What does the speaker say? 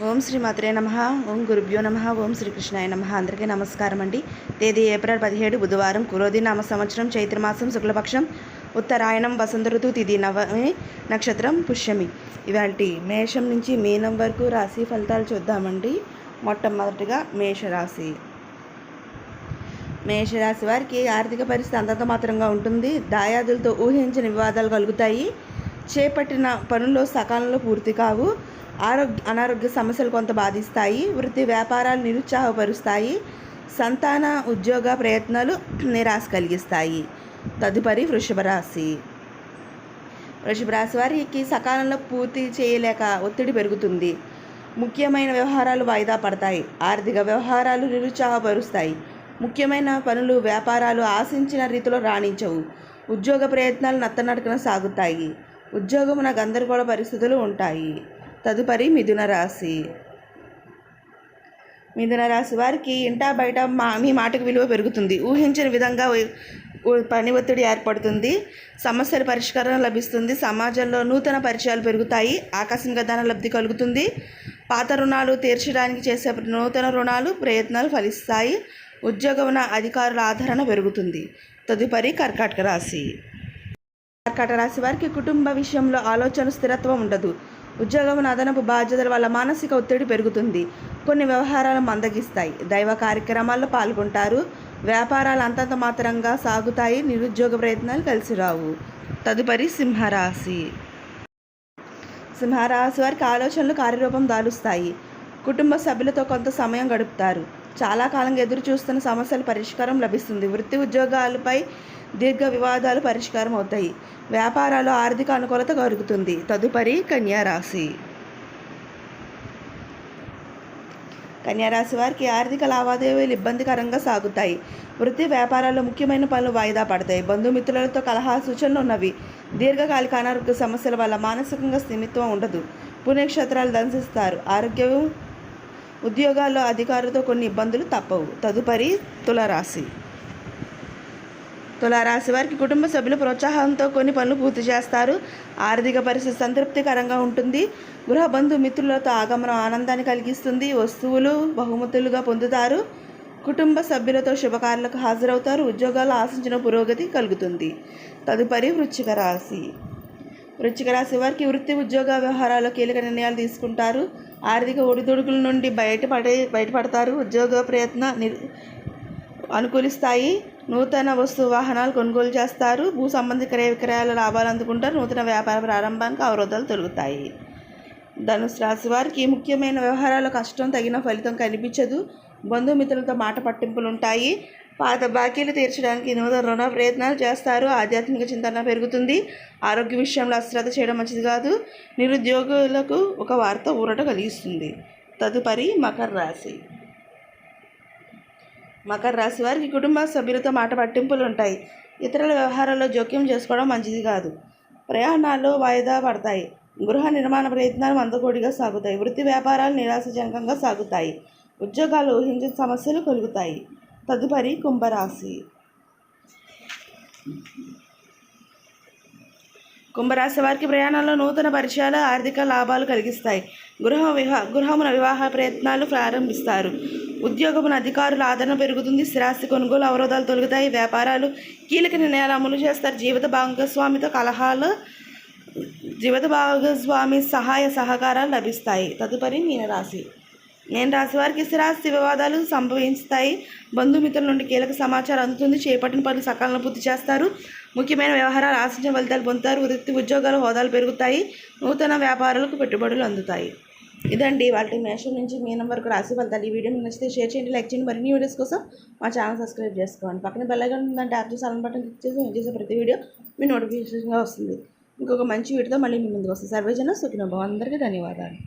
ఓం శ్రీ మాత్రే నమః. ఓం గురుభ్యో నమః. ఓం శ్రీకృష్ణాయ నమః. అందరికీ నమస్కారం అండి. తేదీ ఏప్రిల్ 17 బుధవారం, కురోధి నామ సంవత్సరం, చైత్రమాసం, శుక్లపక్షం, ఉత్తరాయణం, వసంత ఋతువు, తిథి నవమి, నక్షత్రం పుష్యమి. ఇవాల్టి మేషం నుంచి మీనం వరకు రాశి ఫలితాలు చూద్దామండి. మొట్టమొదటిగా మేషరాశి. మేషరాశి వారికి ఆర్థిక పరిస్థితి అంతంత మాత్రంగా ఉంటుంది. దాయాదులతో ఊహించని వివాదాలు కలుగుతాయి. చేపట్టిన పనుల్లో సకాలంలో పూర్తి కావు. అనారోగ్య సమస్యలు కొంత బాధిస్తాయి. వృత్తి వ్యాపారాలు నిరుత్సాహపరుస్తాయి. సంతాన ఉద్యోగ ప్రయత్నాలు నిరాశ కలిగిస్తాయి. తదుపరి వృషభ రాశి. వృషభ రాశి వారికి సకాలంలో పూర్తి చేయలేక ఒత్తిడి పెరుగుతుంది. ముఖ్యమైన వ్యవహారాలు వాయిదా పడతాయి. ఆర్థిక వ్యవహారాలు నిరుత్సాహపరుస్తాయి. ముఖ్యమైన పనులు వ్యాపారాలు ఆశించిన రీతిలో రాణించవు. ఉద్యోగ ప్రయత్నాలు నత్తనడకన సాగుతాయి. ఉద్యోగమున గందరగోళ పరిస్థితులు ఉంటాయి. తదుపరి మిథున రాశి. మిథున రాశి వారికి ఇంటా బయట మీ మాటకు విలువ పెరుగుతుంది. ఊహించిన విధంగా పని ఒత్తిడి ఏర్పడుతుంది. సమస్యల పరిష్కారం లభిస్తుంది. సమాజంలో నూతన పరిచయాలు పెరుగుతాయి. ఆకస్మిక ధన లబ్ధి కలుగుతుంది. పాత రుణాలు తీర్చడానికి చేసే నూతన రుణాలు ప్రయత్నాలు ఫలిస్తాయి. ఉద్యోగమున అధికారుల ఆదరణ పెరుగుతుంది. తదుపరి కర్కాటక రాశి. కర్కాటక రాశి వారికి కుటుంబ విషయంలో ఆలోచన స్థిరత్వం ఉండదు. ఉద్యోగమున అదనపు బాధ్యతల వల్ల మానసిక ఒత్తిడి పెరుగుతుంది. కొన్ని వ్యవహారాలు మందగిస్తాయి. దైవ కార్యక్రమాల్లో పాల్గొంటారు. వ్యాపారాలు అంతంత మాత్రంగా సాగుతాయి. నిరుద్యోగ ప్రయత్నాలు కలిసి రావు. తదుపరి సింహరాశి. సింహరాశి వారికి ఆలోచనలు కార్యరూపం దాలుస్తాయి. కుటుంబ సభ్యులతో కొంత సమయం గడుపుతారు. చాలా కాలంగా ఎదురు చూస్తున్న సమస్యల పరిష్కారం లభిస్తుంది. వృత్తి ఉద్యోగాలపై దీర్ఘ వివాదాలు పరిష్కారం అవుతాయి. వ్యాపారాలు ఆర్థిక అనుకూలత కలుగుతుంది. తదుపరి కన్యారాశి. కన్యారాశి వారికి ఆర్థిక లావాదేవీలు ఇబ్బందికరంగా సాగుతాయి. వృత్తి వ్యాపారాల్లో ముఖ్యమైన పనులు వాయిదా పడతాయి. బంధుమిత్రులతో కలహ సూచనలు ఉన్నవి. దీర్ఘకాలిక అనారోగ్య సమస్యల వల్ల మానసికంగా స్థిమిత్వం ఉండదు. పుణ్యక్షేత్రాలు దర్శిస్తారు. ఆరోగ్యం ఉద్యోగాల్లో అధికారులతో కొన్ని ఇబ్బందులు తప్పవు. తదుపరి తులారాశి. తులారాశి వారికి కుటుంబ సభ్యుల ప్రోత్సాహంతో కొన్ని పనులు పూర్తి చేస్తారు. ఆర్థిక పరిస్థితి సంతృప్తికరంగా ఉంటుంది. గృహ బంధు మిత్రులతో ఆగమనం ఆనందాన్ని కలిగిస్తుంది. వస్తువులు బహుమతులుగా పొందుతారు. కుటుంబ సభ్యులతో శుభకార్యాలకు హాజరవుతారు. ఉద్యోగాలు ఆశించిన పురోగతి కలుగుతుంది. తదుపరి వృశ్చిక రాశి. వృశ్చిక రాశి వారికి వృత్తి ఉద్యోగ వ్యవహారాల్లో కీలక నిర్ణయాలు తీసుకుంటారు. ఆర్థిక ఒడిదుడుకుల నుండి బయటపడతారు. ఉద్యోగ ప్రయత్న అనుకూలిస్తాయి. నూతన వస్తు వాహనాలు కొనుగోలు చేస్తారు. భూ సంబంధిత క్రయ విక్రయాల లాభాలు అందుకుంటారు. నూతన వ్యాపార ప్రారంభానికి అవరోధాలు తొలగుతాయి. ధనుసు రాశి వారికి ముఖ్యమైన వ్యవహారాల కష్టం తగిన ఫలితం కనిపించదు. బంధుమిత్రులతో మాట పట్టింపులు ఉంటాయి. పాత బాకీలు తీర్చడానికి నూతన రుణ ప్రయత్నాలు చేస్తారు. ఆధ్యాత్మిక చింతన పెరుగుతుంది. ఆరోగ్య విషయంలో అశ్రద్ధ చేయడం మంచిది కాదు. నిరుద్యోగులకు ఒక వార్త ఊరట కలిగిస్తుంది. తదుపరి మకర రాశి. మకర రాశి వారికి కుటుంబ సభ్యులతో మాట పట్టింపులు ఉంటాయి. ఇతరుల వ్యవహారాల్లో జోక్యం చేసుకోవడం మంచిది కాదు. ప్రయాణాలు వాయిదా పడతాయి. గృహ నిర్మాణ ప్రయత్నాలు మందకోడిగా సాగుతాయి. వృత్తి వ్యాపారాలు నిరాశజనకంగా సాగుతాయి. ఉద్యోగాలు ఊహించిన సమస్యలు కలుగుతాయి. తదుపరి కుంభరాశి. కుంభరాశి వారికి ప్రయాణంలో నూతన పరిచయాలు ఆర్థిక లాభాలు కలిగిస్తాయి. గృహమున వివాహ ప్రయత్నాలు ప్రారంభిస్తారు. ఉద్యోగమున అధికారుల ఆదరణ పెరుగుతుంది. స్థిరాస్తి కొనుగోలు అవరోధాలు తొలగుతాయి. వ్యాపారాలు కీలక నిర్ణయాలు అమలు చేస్తారు. జీవిత భాగస్వామి సహాయ సహకారాలు లభిస్తాయి. తదుపరి మీనరాశి. మీనరాశి వారికి స్థిరాస్తి వివాదాలు సంభవిస్తాయి. బంధుమిత్రుల నుండి కీలక సమాచారం అందుతుంది. చేపట్టిన పనులు సకాలంలో పూర్తి చేస్తారు. ముఖ్యమైన వ్యవహారాలు ఆశించిన ఫలితాలు పొందుతారు. వృత్తి ఉద్యోగాలు హోదాలు పెరుగుతాయి. నూతన వ్యాపారాలకు పెట్టుబడులు అందుతాయి. ఇదండి వాటి మేషం నుంచి మీనం వరకు రాశి ఫలితాలు. ఈ వీడియో మీకు నచ్చితే షేర్ చేయండి, లైక్ చేయండి. మరిన్ని వీడియోస్ కోసం మా ఛానల్ సబ్స్క్రైబ్ చేసుకోండి. పక్కన బెల్ ఐకాన్ ఉందంటే ట్యాప్ చేసి ఆల్ బటన్ క్లిక్ చేసి నేను చేసే ప్రతి వీడియో మీ నోటిఫికేషన్గా వస్తుంది. ఇంకొక మంచి వీడియోతో మళ్ళీ మీ ముందుకు వస్తుంది. సర్వేజన సుఖినో భవ. అందరికీ ధన్యవాదాలు.